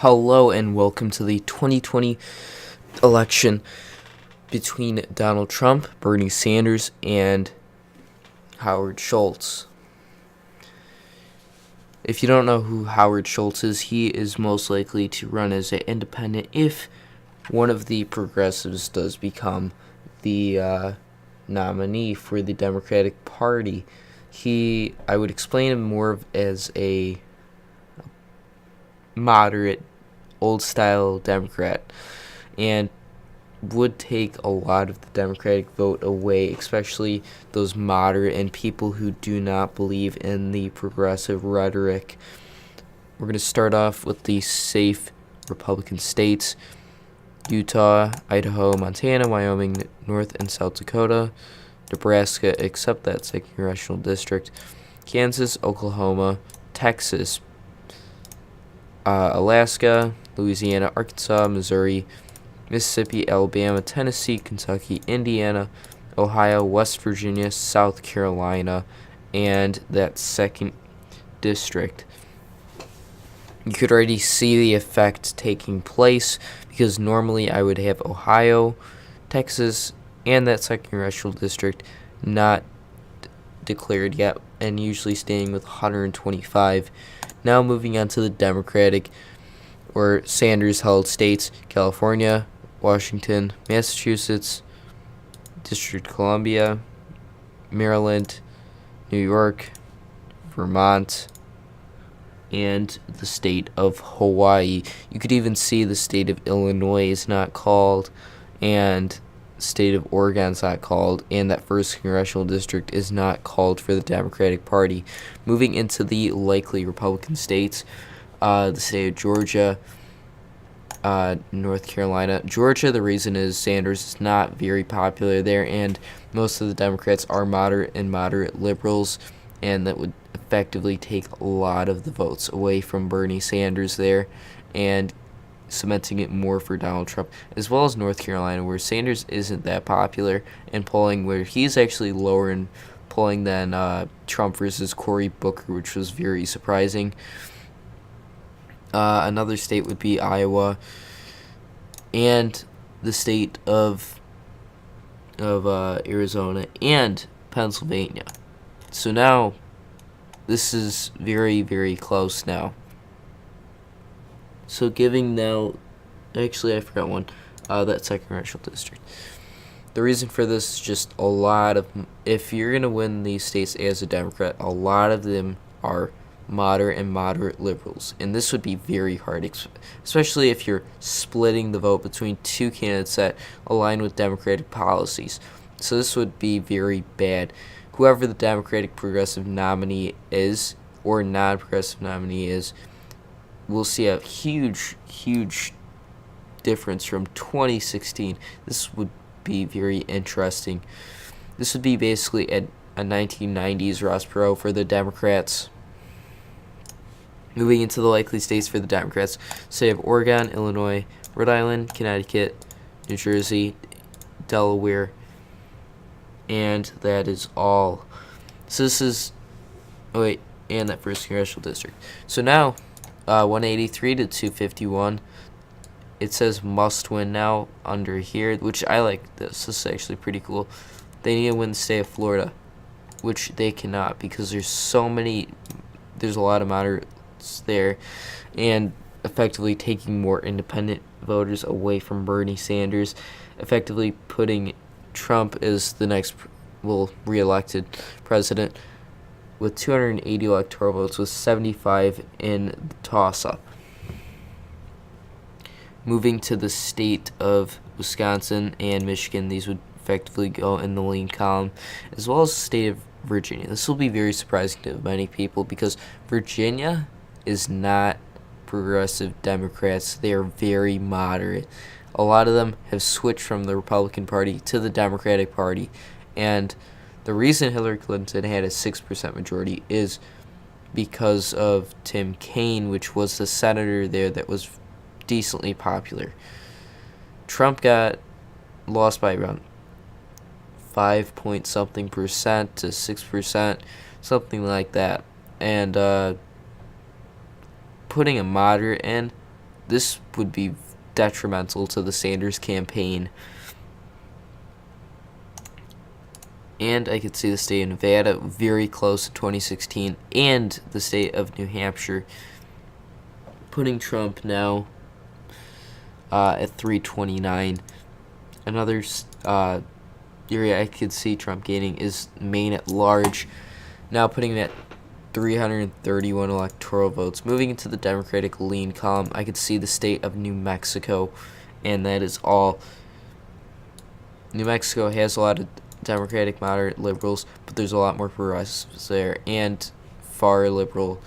Hello and welcome to the 2020 election between Donald Trump, Bernie Sanders, and Howard Schultz. If you don't know who Howard Schultz is, he is most likely to run as an independent if one of the progressives does become the nominee for the Democratic Party. I would explain him more as a moderate, old-style Democrat, and would take a lot of the Democratic vote away, especially those moderate and people who do not believe in the progressive rhetoric. We're going to start off with the safe Republican states: Utah, Idaho, Montana, Wyoming, North and South Dakota, Nebraska, except that second congressional district, Kansas, Oklahoma, Texas, Alaska, Louisiana, Arkansas, Missouri, Mississippi, Alabama, Tennessee, Kentucky, Indiana, Ohio, West Virginia, South Carolina, and that second district. You could already see the effect taking place because normally I would have Ohio, Texas, and that second congressional district not declared yet, and usually staying with 125. Now moving on to the Democratic or Sanders-held states: California, Washington, Massachusetts, District of Columbia, Maryland, New York, Vermont, and the state of Hawaii. You could even see the state of Illinois is not called, and state of Oregon is not called, and that first congressional district is not called for the Democratic Party. Moving into the likely Republican states, the state of Georgia, North Carolina. Georgia, the reason is Sanders is not very popular there, and most of the Democrats are moderate and moderate liberals, and that would effectively take a lot of the votes away from Bernie Sanders there and cementing it more for Donald Trump, as well as North Carolina, where Sanders isn't that popular in polling, where he's actually lower in polling than Trump versus Cory Booker, which was very surprising. Another state would be Iowa, and the state of Arizona and Pennsylvania. So now this is very, very close now. So giving now, actually I forgot one, that second congressional district. The reason for this is just a lot of, if you're going to win these states as a Democrat, a lot of them are moderate and moderate liberals. And this would be very hard, especially if you're splitting the vote between two candidates that align with Democratic policies. So this would be very bad. Whoever the Democratic progressive nominee is, or non-progressive nominee is, we'll see a huge, huge difference from 2016. This would be very interesting. This would be basically a 1990s Ross Perot for the Democrats. Moving into the likely states for the Democrats: state of Oregon, Illinois, Rhode Island, Connecticut, New Jersey, Delaware, and that is all. So this is, and that first congressional district. So now, 183 to 251. It says must win now under here, which I like this. This is actually pretty cool. They need to win the state of Florida, which they cannot because there's a lot of moderates there, and effectively taking more independent voters away from Bernie Sanders, effectively putting Trump as the next, re-elected president with 280 electoral votes, with 75 in the toss-up. Moving to the state of Wisconsin and Michigan, these would effectively go in the lean column, as well as the state of Virginia. This will be very surprising to many people because Virginia is not progressive Democrats. They are very moderate. A lot of them have switched from the Republican Party to the Democratic Party, and the reason Hillary Clinton had a 6% majority is because of Tim Kaine, which was the senator there that was decently popular. Trump got lost by around 5 point something percent to 6%, something like that. And putting a moderate in this would be detrimental to the Sanders campaign. And I could see the state of Nevada very close to 2016, and the state of New Hampshire, putting Trump now at 329. Another area I could see Trump gaining is Maine at large, now putting it at 331 electoral votes. Moving into the Democratic lean column, I could see the state of New Mexico, and that is all. New Mexico has a lot of Democratic moderate liberals, but there's a lot more progressives there, and far liberal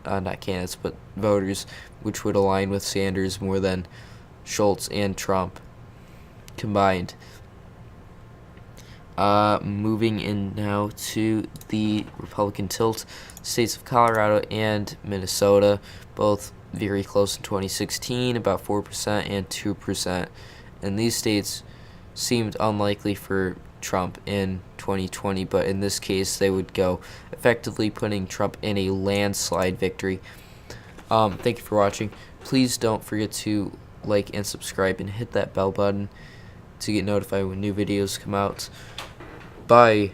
not candidates, but voters, which would align with Sanders more than Schultz and Trump combined. Moving in now to the Republican tilt, states of Colorado and Minnesota, both very close in 2016, about 4% and 2%. And these states seemed unlikely for Trump in 2020, but in this case they would go, effectively putting Trump in a landslide victory. Thank you for watching. Please don't forget to like and subscribe and hit that bell button to get notified when new videos come out. Bye.